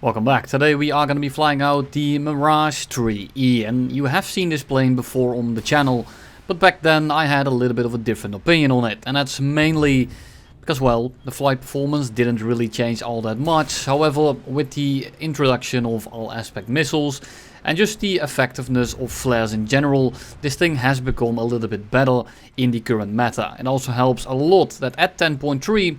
Welcome back. Today we are going to be flying out the Mirage IIIE, and you have seen this plane before on the channel, but back then I had a little bit of a different opinion on it, and that's mainly because, well, the flight performance didn't really change all that much. However, with the introduction of all aspect missiles and just the effectiveness of flares in general, this thing has become a little bit better in the current meta. It also helps a lot that at 10.3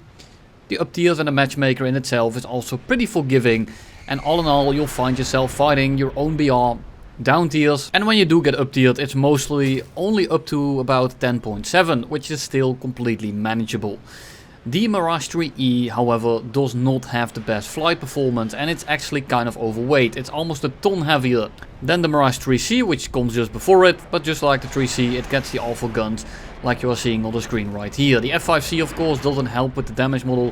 the up tiers and the matchmaker in itself is also pretty forgiving, and all in all you'll find yourself fighting your own BR down tiers, and when you do get up tiered it's mostly only up to about 10.7, which is still completely manageable. The Mirage IIIE, however, does not have the best flight performance, and it's actually kind of overweight. It's almost a ton heavier than the Mirage IIIC, which comes just before it, but just like the 3C, it gets the awful guns like you are seeing on the screen right here. The F5C of course doesn't help with the damage model,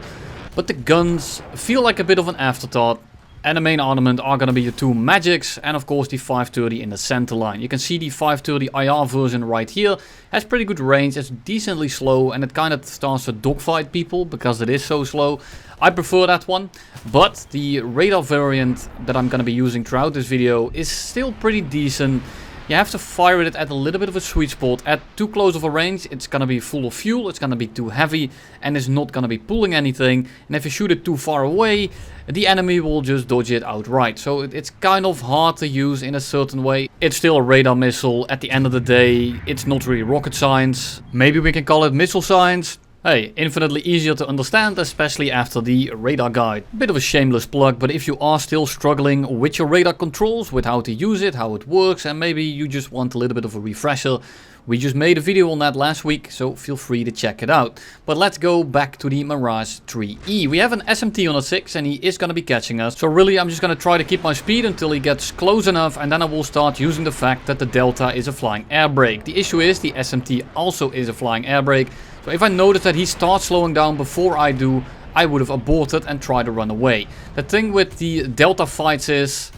but the guns feel like a bit of an afterthought. And the main ornament are going to be the two magics and of course the 530 in the center line. You can see the 530 IR version right here has pretty good range, it's decently slow, and it kind of starts to dogfight people because it is so slow. I prefer that one, but the radar variant that I'm going to be using throughout this video is still pretty decent. You have to fire it at a little bit of a sweet spot. At too close of a range it's going to be full of fuel, it's going to be too heavy, and it's not going to be pulling anything. And if you shoot it too far away, the enemy will just dodge it outright. So it's kind of hard to use in a certain way. It's still a radar missile. At the end of the day, it's not really rocket science. Maybe we can call it missile science. Hey, infinitely easier to understand, especially after the radar guide. Bit of a shameless plug, but if you are still struggling with your radar controls, with how to use it, how it works, and maybe you just want a little bit of a refresher, we just made a video on that last week, so feel free to check it out. But let's go back to the Mirage IIIE. We have an SMT on a 6 and he is going to be catching us. So really I'm just going to try to keep my speed until he gets close enough, and then I will start using the fact that the Delta is a flying air brake. The issue is the SMT also is a flying air brake. So if I notice that he starts slowing down before I do, I would have aborted and tried to run away. The thing with the Delta fights is,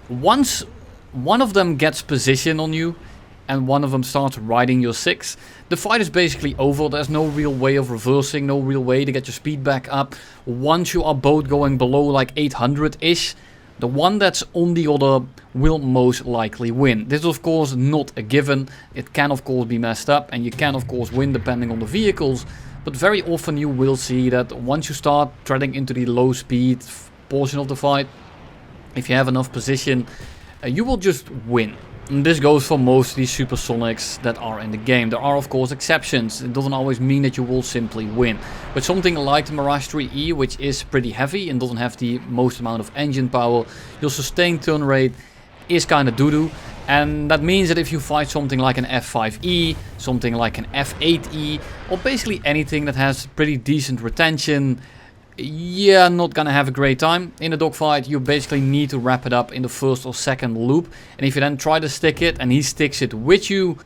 once one of them gets position on you and one of them starts riding your 6, the fight is basically over. There's no real way of reversing, no real way to get your speed back up. Once you are both going below like 800-ish, the one that's on the other will most likely win. This is of course not a given. It can of course be messed up, and you can of course win depending on the vehicles. But very often you will see that once you start treading into the low speed portion of the fight, if you have enough position, you will just win. And this goes for most of these supersonics that are in the game. There are of course exceptions. It doesn't always mean that you will simply win. But something like the Mirage IIIE, which is pretty heavy and doesn't have the most amount of engine power, your sustained turn rate is kind of doo-doo. And that means that if you fight something like an F5E, something like an F8E, or basically anything that has pretty decent retention, you're not gonna have a great time in a dogfight. You basically need to wrap it up in the first or second loop, and if you then try to stick it and he sticks it with you,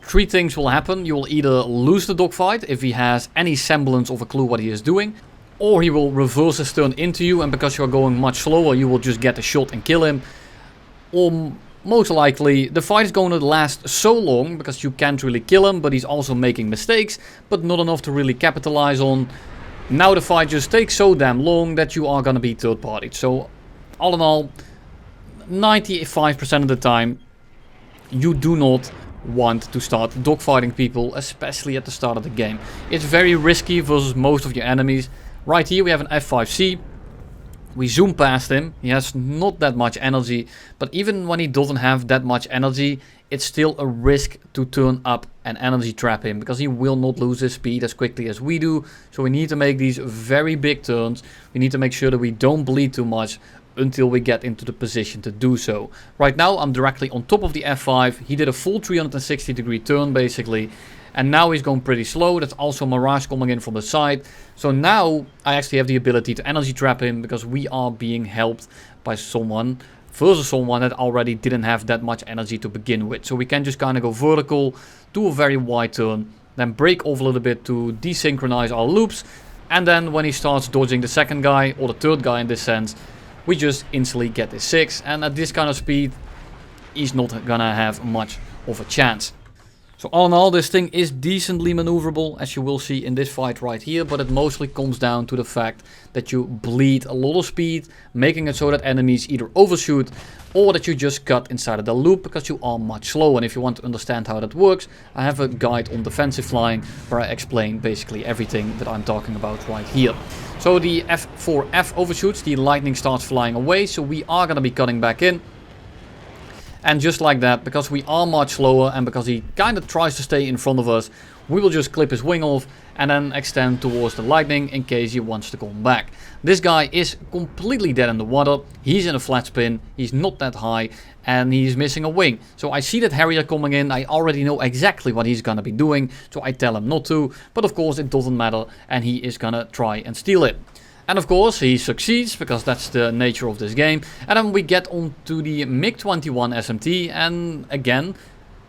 three things will happen. You will either lose the dogfight if he has any semblance of a clue what he is doing, or he will reverse his turn into you, and because you're going much slower you will just get a shot and kill him. Or most likely the fight is going to last so long because you can't really kill him, but he's also making mistakes, but not enough to really capitalize on. Now the fight just takes so damn long that you are gonna be third partied. So all in all, 95% of the time you do not want to start dogfighting people, especially at the start of the game. It's very risky versus most of your enemies. Right here we have an F5C. We zoom past him. He has not that much energy, but even when he doesn't have that much energy, it's still a risk to turn up and energy trap him, because he will not lose his speed as quickly as we do. So we need to make these very big turns. We need to make sure that we don't bleed too much until we get into the position to do so. Right now I'm directly on top of the F5. He did a full 360-degree turn basically. And now he's going pretty slow. That's also Mirage coming in from the side. So now I actually have the ability to energy trap him, because we are being helped by someone versus someone that already didn't have that much energy to begin with. So we can just kind of go vertical, do a very wide turn, then break off a little bit to desynchronize our loops. And then when he starts dodging the second guy, or the third guy in this sense, we just instantly get the 6. And at this kind of speed, he's not gonna have much of a chance. So all in all, this thing is decently maneuverable, as you will see in this fight right here, but it mostly comes down to the fact that you bleed a lot of speed, making it so that enemies either overshoot or that you just cut inside of the loop because you are much slower. And if you want to understand how that works, I have a guide on defensive flying where I explain basically everything that I'm talking about right here. So the F4F overshoots, the lightning starts flying away, so we are going to be cutting back in. And just like that, because we are much slower and because he kind of tries to stay in front of us, we will just clip his wing off and then extend towards the lightning in case he wants to come back. This guy is completely dead in the water. He's in a flat spin. He's not that high and he's missing a wing. So I see that Harrier coming in. I already know exactly what he's going to be doing. So I tell him not to. But of course it doesn't matter and he is going to try and steal it. And of course he succeeds, because that's the nature of this game. And then we get onto the MiG-21 SMT, and again,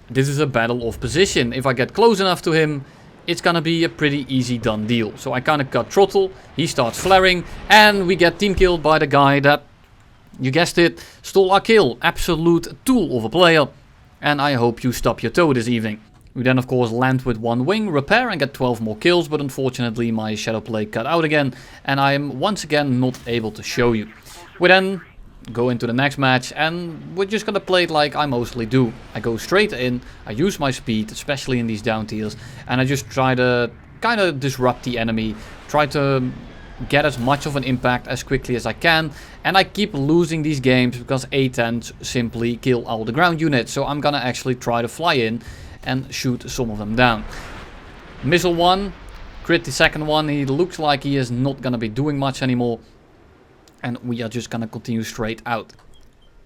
this is a battle of position. If I get close enough to him, it's gonna be a pretty easy done deal. So I kinda cut throttle, he starts flaring, and we get team killed by the guy that, you guessed it, stole our kill. Absolute tool of a player. And I hope you stub your toe this evening. We then of course land with one wing, repair and get 12 more kills, but unfortunately my shadow play cut out again and I am once again not able to show you. We then go into the next match and we're just gonna play it like I mostly do. I go straight in, I use my speed, especially in these down tiers, and I just try to kind of disrupt the enemy, try to get as much of an impact as quickly as I can, and I keep losing these games because A-10s simply kill all the ground units, so I'm gonna actually try to fly in and shoot some of them down. Missile 1, crit the second one. He looks like he is not gonna be doing much anymore, and we are just gonna continue straight out.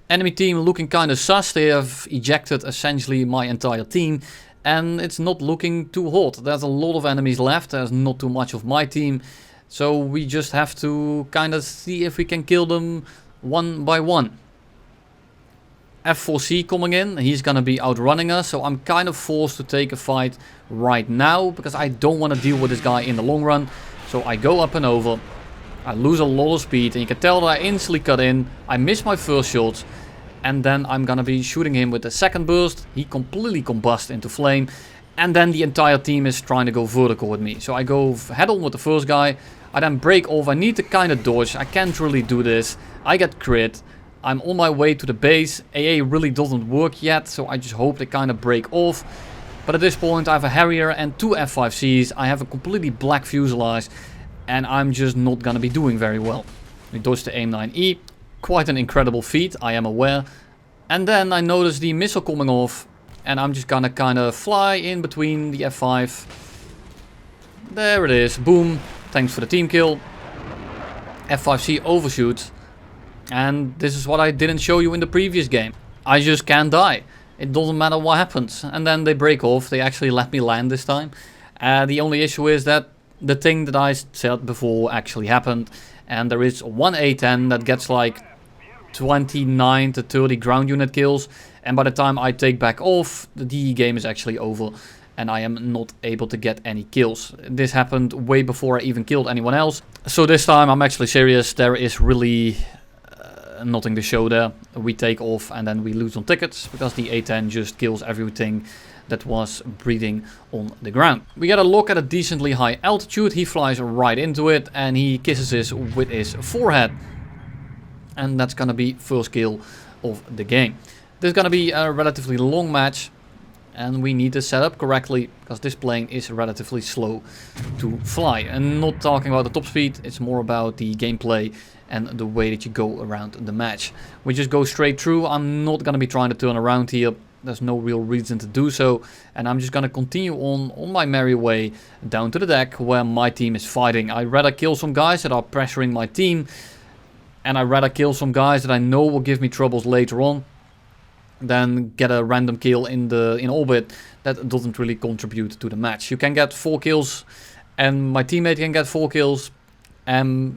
Enemy team looking kind of sus. They have ejected essentially my entire team and it's not looking too hot. There's a lot of enemies left, there's not too much of my team, so we just have to kind of see if we can kill them one by one. F4C coming in, he's gonna be outrunning us, so I'm kind of forced to take a fight right now because I don't want to deal with this guy in the long run. So I go up and over, I lose a lot of speed, and you can tell that I instantly cut in, I miss my first shots, and then I'm gonna be shooting him with the second burst. He completely combusts into flame, and then the entire team is trying to go vertical with me. So I go head on with the first guy, I then break off, I need to kind of dodge, I can't really do this, I get crit. I'm on my way to the base. AA really doesn't work yet, so I just hope they kind of break off. But at this point I have a Harrier and 2 F5Cs. I have a completely black fuselage and I'm just not gonna be doing very well. We dodge the AIM-9E. Quite an incredible feat, I am aware. And then I notice the missile coming off and I'm just gonna kind of fly in between the F5. There it is, boom. Thanks for the team kill. F5C overshoots. And this is what I didn't show you in the previous game. I just can't die. It doesn't matter what happens. And then they break off. They actually let me land this time. The only issue is that the thing that I said before actually happened. And there is one A-10 that gets like 29 to 30 ground unit kills. And by the time I take back off, the game is actually over. And I am not able to get any kills. This happened way before I even killed anyone else. So this time I'm actually serious. There is really nothing to show there. We take off and then we lose on tickets because the A-10 just kills everything that was breathing on the ground. We get a look at a decently high altitude. He flies right into it and he kisses us with his forehead. And that's gonna be first kill of the game. This is gonna be a relatively long match and we need to set up correctly because this plane is relatively slow to fly. And not talking about the top speed, it's more about the gameplay and the way that you go around the match. We just go straight through. I'm not gonna be trying to turn around here. There's no real reason to do so. And I'm just gonna continue on my merry way down to the deck where my team is fighting. I'd rather kill some guys that are pressuring my team. And I'd rather kill some guys that I know will give me troubles later on than get a random kill in orbit that doesn't really contribute to the match. You can get 4 kills and my teammate can get 4 kills.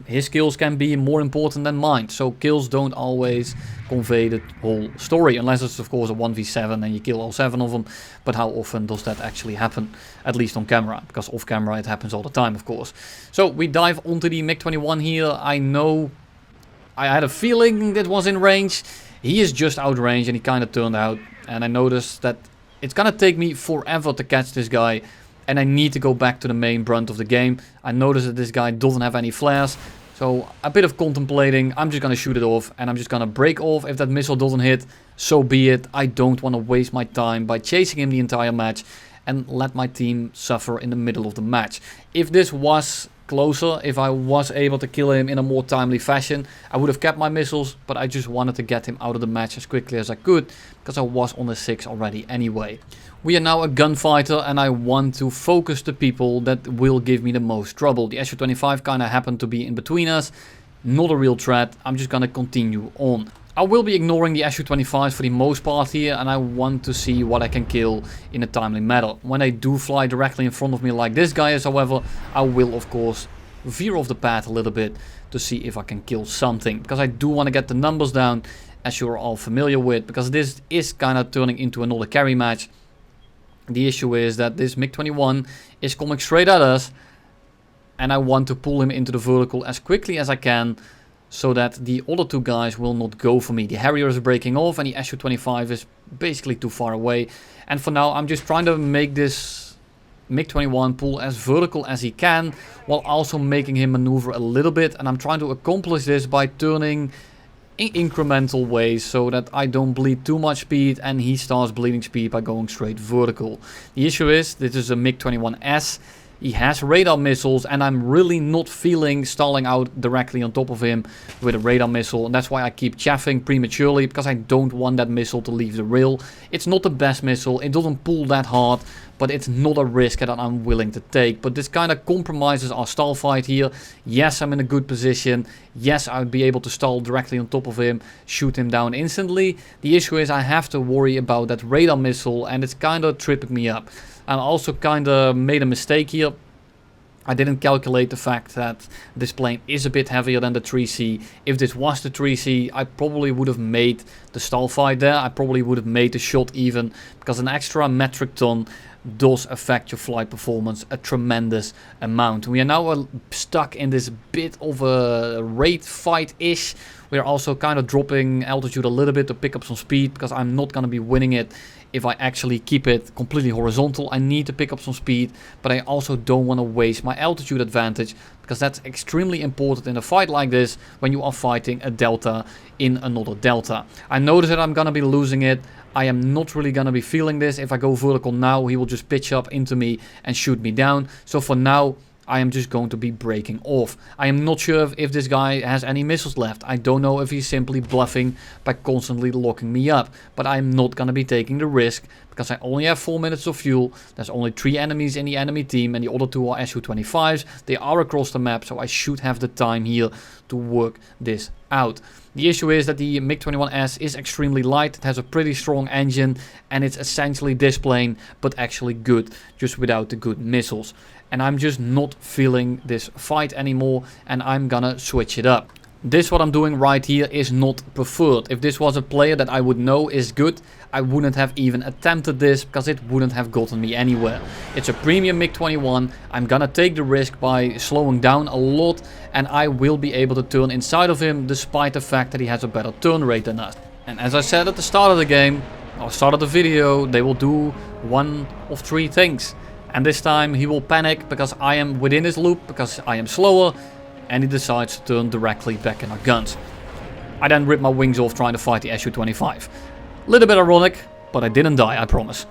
His kills can be more important than mine. So kills don't always convey the whole story. Unless it's of course a 1v7 and you kill all 7 of them. But how often does that actually happen? At least on camera. Because off camera it happens all the time of course. So we dive onto the MiG-21 here. I know I had a feeling it was in range. He is just outrange and he kind of turned out. And I noticed that It's gonna take me forever to catch this guy. And I need to go back to the main brunt of the game. I notice that this guy doesn't have any flares. So a bit of contemplating. I'm just gonna shoot it off. And I'm just gonna break off. If that missile doesn't hit, so be it. I don't want to waste my time by chasing him the entire match. And let my team suffer in the middle of the match. If this was closer, if I was able to kill him in a more timely fashion, I would have kept my missiles, but I just wanted to get him out of the match as quickly as I could, because I was on the 6 already anyway. We are now a gunfighter, and I want to focus the people that will give me the most trouble. The Su-25 kind of happened to be in between us, not a real threat. I'm just gonna continue on. I will be ignoring the Su-25s for the most part here, and I want to see what I can kill in a timely manner. When they do fly directly in front of me like this guy is, however, I will of course veer off the path a little bit to see if I can kill something. Because I do want to get the numbers down, as you're all familiar with, because this is kind of turning into another carry match. The issue is that this MiG-21 is coming straight at us, and I want to pull him into the vertical as quickly as I can, so that the other two guys will not go for me. The Harrier is breaking off and the Su-25 is basically too far away. And for now I'm just trying to make this MiG-21 pull as vertical as he can, while also making him maneuver a little bit. And I'm trying to accomplish this by turning in incremental ways, so that I don't bleed too much speed and he starts bleeding speed by going straight vertical. The issue is, this is a MiG-21S. He has radar missiles, and I'm really not feeling stalling out directly on top of him with a radar missile. And that's why I keep chaffing prematurely, because I don't want that missile to leave the rail. It's not the best missile, it doesn't pull that hard, but it's not a risk that I'm willing to take. But this kind of compromises our stall fight here. Yes, I'm in a good position. Yes, I would be able to stall directly on top of him, shoot him down instantly. The issue is I have to worry about that radar missile, and it's kind of tripping me up. I also kind of made a mistake here. I didn't calculate the fact that this plane is a bit heavier than the 3C. If this was the 3C, I probably would have made the stall fight there. I probably would have made the shot even, because an extra metric ton does affect your flight performance a tremendous amount. We are now stuck in this bit of a rate fight-ish. We are also kind of dropping altitude a little bit to pick up some speed, because I'm not going to be winning it if I actually keep it completely horizontal. I need to pick up some speed, but I also don't want to waste my altitude advantage, because that's extremely important in a fight like this when you are fighting a delta in another delta. I notice that I'm going to be losing it. I am not really going to be feeling this. If I go vertical now, he will just pitch up into me and shoot me down. So for now, I am just going to be breaking off. I am not sure if this guy has any missiles left. I don't know if he's simply bluffing by constantly locking me up. But I'm not going to be taking the risk, because I only have 4 minutes of fuel. There's only 3 enemies in the enemy team, and the other 2 are Su-25s. They are across the map, so I should have the time here to work this out. The issue is that the MiG-21S is extremely light. It has a pretty strong engine, and it's essentially this plane, but actually good, just without the good missiles. And I'm just not feeling this fight anymore, and I'm gonna switch it up. This what I'm doing right here is not preferred. If this was a player that I would know is good, I wouldn't have even attempted this, because it wouldn't have gotten me anywhere. It's a premium MiG-21. I'm gonna take the risk by slowing down a lot, and I will be able to turn inside of him, despite the fact that he has a better turn rate than us. And as I said at the start of the game, or start of the video, they will do one of 3 things. And this time he will panic because I am within his loop, because I am slower, and he decides to turn directly back in our guns. I then rip my wings off trying to fight the Su-25. Little bit ironic, but I didn't die, I promise.